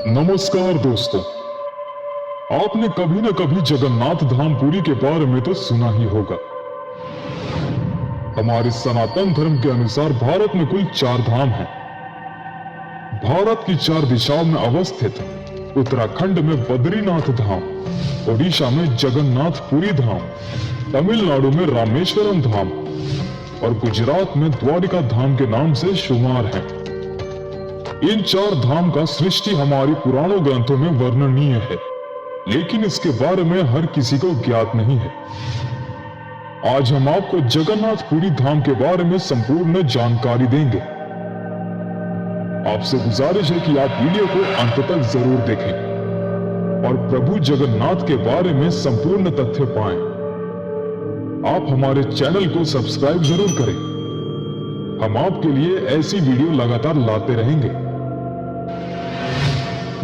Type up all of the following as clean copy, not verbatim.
नमस्कार दोस्तों। आपने कभी न कभी जगन्नाथ धाम पुरी के बारे में तो सुना ही होगा। हमारे सनातन धर्म के अनुसार भारत में कुल 4 धाम हैं। भारत की 4 दिशाओं में अवस्थित उत्तराखंड में बद्रीनाथ धाम, ओडिशा में जगन्नाथ पुरी धाम, तमिलनाडु में रामेश्वरम धाम और गुजरात में द्वारिका धाम के नाम से शुमार है। इन 4 धाम का सृष्टि हमारी पुराणों ग्रंथों में वर्णनीय है, लेकिन इसके बारे में हर किसी को ज्ञात नहीं है। आज हम आपको जगन्नाथ पुरी धाम के बारे में संपूर्ण जानकारी देंगे। आपसे गुजारिश है कि आप वीडियो को अंत तक जरूर देखें और प्रभु जगन्नाथ के बारे में संपूर्ण तथ्य पाएं। आप हमारे चैनल को सब्सक्राइब जरूर करें। हम आपके लिए ऐसी वीडियो लगातार लाते रहेंगे।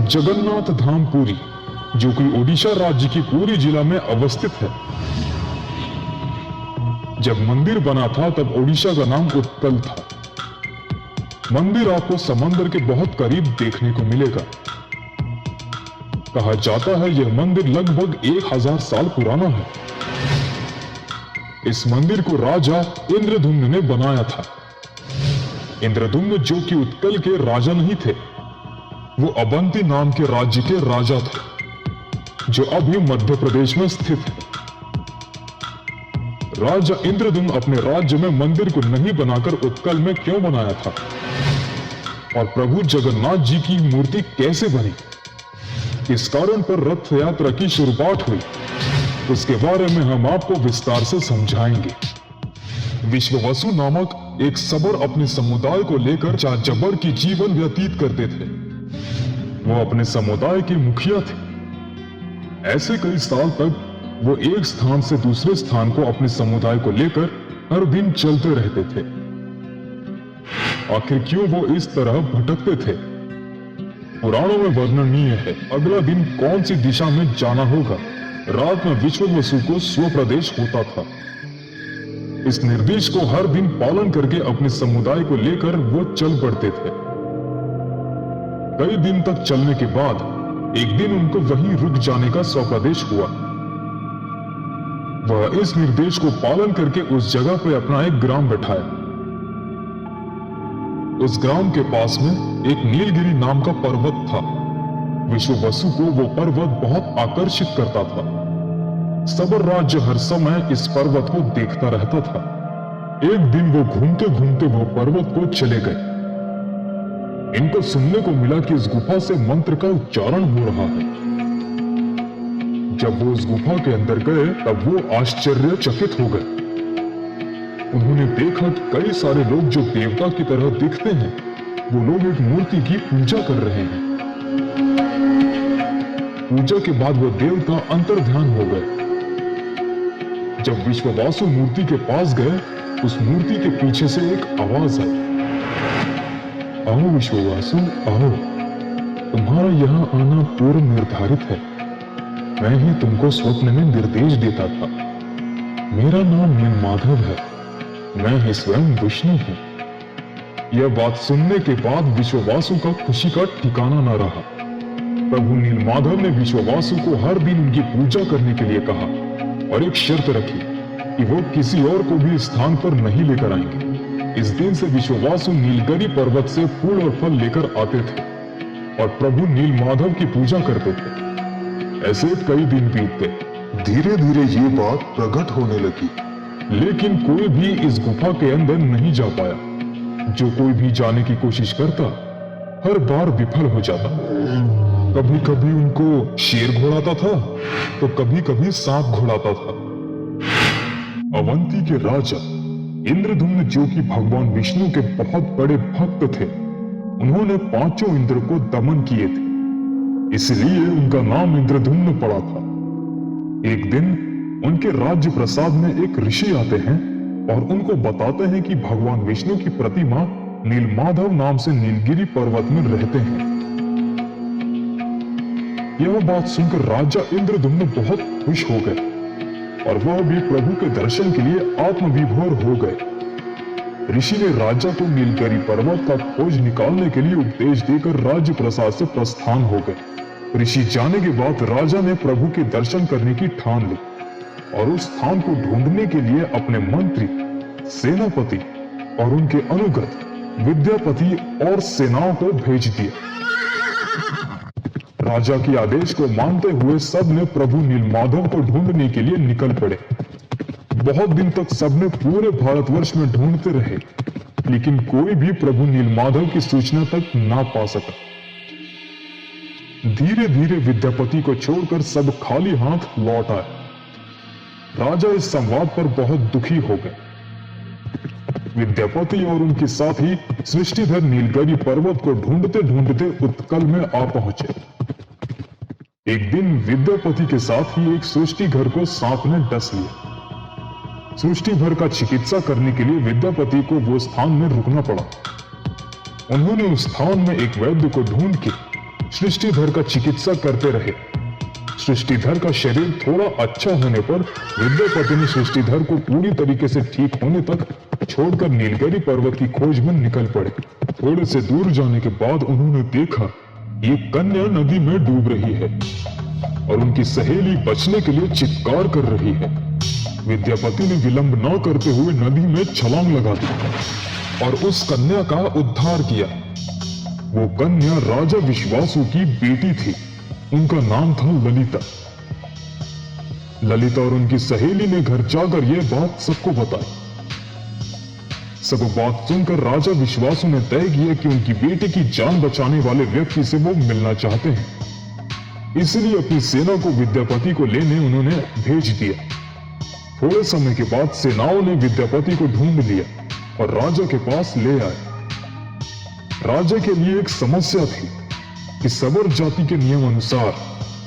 जगन्नाथ धाम पुरी, जो कि ओडिशा राज्य की पुरी जिला में अवस्थित है। जब मंदिर बना था तब ओडिशा का नाम उत्कल था। मंदिर आपको समंदर के बहुत करीब देखने को मिलेगा। कहा जाता है यह मंदिर लगभग 1000 साल पुराना है। इस मंदिर को राजा इंद्रद्युम्न ने बनाया था। इंद्रद्युम्न जो कि उत्कल के राजा नहीं थे, वो अवंती नाम के राज्य के राजा थे, जो अभी मध्य प्रदेश में स्थित है। राजा इंद्रद्युम्न अपने राज्य में मंदिर को नहीं बनाकर उत्कल में क्यों बनाया था और प्रभु जगन्नाथ जी की मूर्ति कैसे बनी, किस कारण पर रथ यात्रा की शुरुआत हुई, उसके बारे में हम आपको विस्तार से समझाएंगे। विश्ववसु नामक एक सबर अपने समुदाय को लेकर जाजबर की जीवन व्यतीत करते थे। वो अपने समुदाय के मुखिया थे। ऐसे कई साल तक वो एक स्थान से दूसरे स्थान को अपने समुदाय को लेकर हर दिन चलते रहते थे। आखिर क्यों वो इस तरह भटकते थे, पुराणों में वर्णनीय है। अगला दिन कौन सी दिशा में जाना होगा, रात में विश्ववसु को स्वप्रदेश होता था। इस निर्देश को हर दिन पालन करके अपने समुदाय को लेकर वो चल पड़ते थे। कई दिन तक चलने के बाद एक दिन उनको वहीं रुक जाने का स्वप्रदेश हुआ। वह इस निर्देश को पालन करके उस जगह पर अपना एक ग्राम बैठाया। उस ग्राम के पास में एक नीलगिरी नाम का पर्वत था। विश्ववसु को वो पर्वत बहुत आकर्षित करता था। सबर राज्य हर समय इस पर्वत को देखता रहता था। एक दिन वो घूमते घूमते वो पर्वत को चले गए। इनको सुनने को मिला कि इस गुफा से मंत्र का उच्चारण हो रहा है। जब वो उस गुफा के अंदर गए तब वो आश्चर्यचकित हो गए। उन्होंने देखा कि कई सारे लोग जो देवता की तरह दिखते हैं, वो लोग एक मूर्ति की पूजा कर रहे हैं। पूजा के बाद वो देवता अंतर्ध्यान हो गए। जब विश्ववासु मूर्ति के पास गए, उस मूर्ति के पीछे से एक आवाज आई, आओ विश्ववासु आओ, तुम्हारा यहाँ आना पूर्व निर्धारित है। मैं ही तुमको स्वप्न में निर्देश देता था। मेरा नाम नीलमाधव है। मैं ही स्वयं विष्णु हूँ। यह बात सुनने के बाद विश्ववासु का खुशी का ठिकाना न रहा। प्रभु नीलमाधव ने विश्ववासु को हर दिन उनकी पूजा करने के लिए कहा और एक शर्त रखी कि वो किसी और को भी स्थान पर नहीं लेकर आएंगे। इस दिन से विश्ववासु नीलगिरी पर्वत से फूल और फल लेकर आते थे और प्रभु नीलमाधव की पूजा करते थे। ऐसे कई दिन बीत गए। धीरे धीरे ये बात प्रकट होने लगी, लेकिन कोई भी इस गुफा के अंदर नहीं जा पाया। जो कोई भी जाने की कोशिश करता, हर बार विफल हो जाता। कभी कभी उनको शेर घोड़ाता था तो कभी कभी सांप घोड़ाता था। अवंती के राजा इंद्रद्युम्न, जो कि भगवान विष्णु के बहुत बड़े भक्त थे, उन्होंने 5 इंद्र को दमन किए थे, इसलिए उनका नाम इंद्रद्युम्न पड़ा था। एक दिन उनके राज्य प्रसाद में एक ऋषि आते हैं और उनको बताते हैं कि भगवान विष्णु की प्रतिमा नीलमाधव नाम से नीलगिरी पर्वत में रहते हैं। यह बात सुनकर राजा इंद्रद्युम्न बहुत खुश हो गए और वह भी प्रभु के दर्शन के लिए आत्मविभोर हो गए। ऋषि ने राजा को नीलगिरी पर्वत का खोज निकालने के लिए उपदेश देकर राज्य प्रसाद से प्रस्थान हो गए। ऋषि जाने के बाद राजा ने प्रभु के दर्शन करने की ठान ली और उस स्थान को ढूंढने के लिए अपने मंत्री, सेनापति और उनके अनुगत विद्यापति और सेनाओं को भेज दिया। राजा के आदेश को मानते हुए सब ने प्रभु नीलमाधव को ढूंढने के लिए निकल पड़े। बहुत दिन तक सबने पूरे भारतवर्ष में ढूंढते रहे, लेकिन कोई भी प्रभु नीलमाधव की सूचना तक ना पा सका। धीरे धीरे विद्यापति को छोड़कर सब खाली हाथ लौट आए। राजा इस संवाद पर बहुत दुखी हो गए। विद्यापति और उनके साथी सृष्टिधर नीलगिरी पर्वत को ढूंढते ढूंढते उत्कल में आ पहुंचे। एक दिन विद्यापति के साथ ही एक सृष्टिधर को सांप ने डस लिया। सृष्टिधर का चिकित्सा करने के लिए विद्यापति को वो स्थान में रुकना पड़ा। उन्होंने उस स्थान में एक वैद्य को ढूंढ के सृष्टिधर का चिकित्सा करते रहे। सृष्टिधर का शरीर थोड़ा अच्छा होने पर विद्यापति ने सृष्टिधर को पूरी तरीके से ठीक होने तक छोड़कर नीलगिरी पर्वत की खोज में निकल पड़े। थोड़े से दूर जाने के बाद उन्होंने देखा ये कन्या नदी में डूब रही है और उनकी सहेली बचने के लिए चित्कार कर रही है। विद्यापति ने विलंब न करते हुए नदी में छलांग लगा दी और उस कन्या का उद्धार किया। वो कन्या राजा विश्वासु की बेटी थी। उनका नाम था ललिता। ललिता और उनकी सहेली ने घर जाकर यह बात सबको बताई। सब बात सुनकर राजा विश्वासु ने तय किया कि उनकी बेटी की जान बचाने वाले व्यक्ति से वो मिलना चाहते हैं। इसलिए अपनी सेना को विद्यापति को लेने उन्होंने भेज दिया। थोड़े समय के बाद सेनाओं ने विद्यापति को ढूंढ लिया और राजा के पास ले आए। राजा के लिए एक समस्या थी कि सबर जाति के नियम अनुसार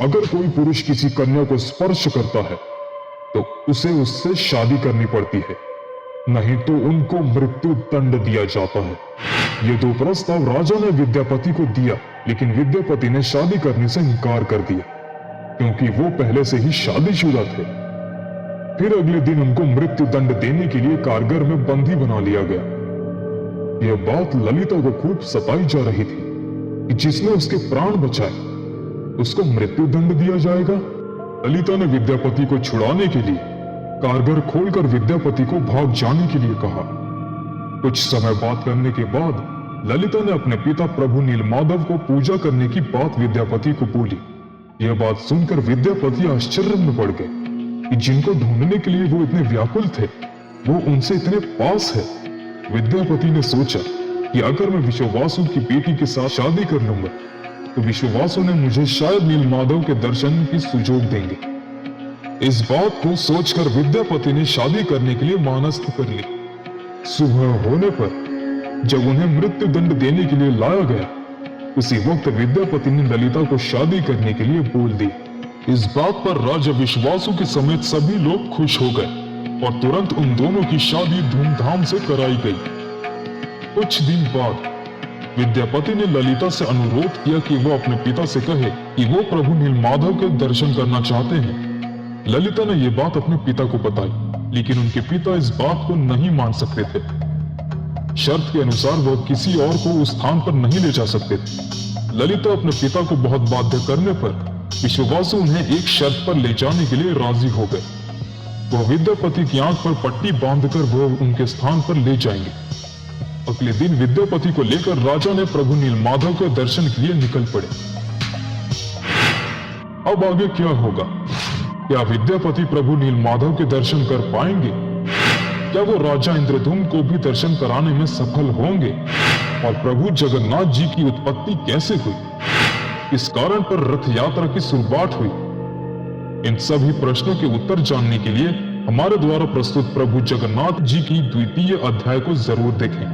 अगर कोई पुरुष किसी कन्या को स्पर्श करता है तो उसे उससे शादी करनी पड़ती है, नहीं तो उनको मृत्यु दंड दिया जाता है। ये दो प्रस्ताव राजा ने विद्यापति को दिया, लेकिन विद्यापति ने शादी करने से इनकार कर दिया क्योंकि वो पहले से ही शादीशुदा थे। फिर अगले दिन उनको मृत्यु दंड देने के लिए कारगर में बंदी बना लिया गया। यह बात ललिता को खूब सताई जा रही थी कि जिसने उसके प्राण बचाए उसको मृत्यु दंड दिया जाएगा। ललिता ने विद्यापति को छुड़ाने के लिए कारगर खोलकर विद्यापति को भाग जाने के लिए कहा। कुछ समय बात करने के बाद ललिता ने अपने पिता प्रभु नीलमाधव को पूजा करने की बात विद्यापति को बोली। यह बात सुनकर विद्यापति आश्चर्य में पड़ गए कि जिनको ढूंढने के लिए वो इतने व्याकुल थे वो उनसे इतने पास है। विद्यापति ने सोचा कि अगर मैं विश्ववासु की बेटी के साथ शादी कर लूंगा तो विश्ववासु ने मुझे शायद नीलमाधव के दर्शन की सुजोग देंगे। इस बात को सोचकर विद्यापति ने शादी करने के लिए मानस्थ कर ली। सुबह होने पर जब उन्हें मृत्यु दंड देने के लिए लाया गया, उसी वक्त विद्यापति ने ललिता को शादी करने के लिए बोल दी। इस बात पर राजा विश्वासु के समेत सभी लोग खुश हो गए और तुरंत उन दोनों की शादी धूमधाम से कराई गई। कुछ दिन बाद विद्यापति ने ललिता से अनुरोध किया कि वो अपने पिता से कहे कि वो प्रभु नीलमाधव के दर्शन करना चाहते हैं। ललिता ने यह बात अपने पिता को बताई, लेकिन उनके पिता इस बात को नहीं मान सकते थे। शर्त के अनुसार वो किसी और को उस स्थान पर नहीं ले जा सकते थे। ललिता अपने पिता को बहुत बाध्य करने पर विश्ववासु उन्हें एक शर्त पर ले जाने के लिए राजी हो गए। वो विद्यापति की आंख पर पट्टी बांधकर वो उनके स्थान पर ले जाएंगे। अगले दिन विद्यापति को लेकर राजा ने प्रभु नीलमाधव के दर्शन के लिए निकल पड़े। अब आगे क्या होगा? क्या विद्यापति प्रभु नीलमाधव के दर्शन कर पाएंगे? क्या वो राजा इंद्रद्युम्न को भी दर्शन कराने में सफल होंगे? और प्रभु जगन्नाथ जी की उत्पत्ति कैसे हुई? किस कारण पर रथ यात्रा की शुरुआत हुई? इन सभी प्रश्नों के उत्तर जानने के लिए हमारे द्वारा प्रस्तुत प्रभु जगन्नाथ जी की द्वितीय अध्याय को जरूर देखें।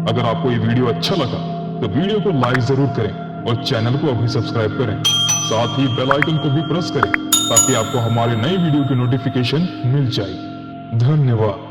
अगर आपको ये वीडियो अच्छा लगा तो वीडियो को लाइक जरूर करें और चैनल को अभी सब्सक्राइब करें। साथ ही बेल आइकन को भी प्रेस करें ताकि आपको हमारे नए वीडियो की नोटिफिकेशन मिल जाए। धन्यवाद।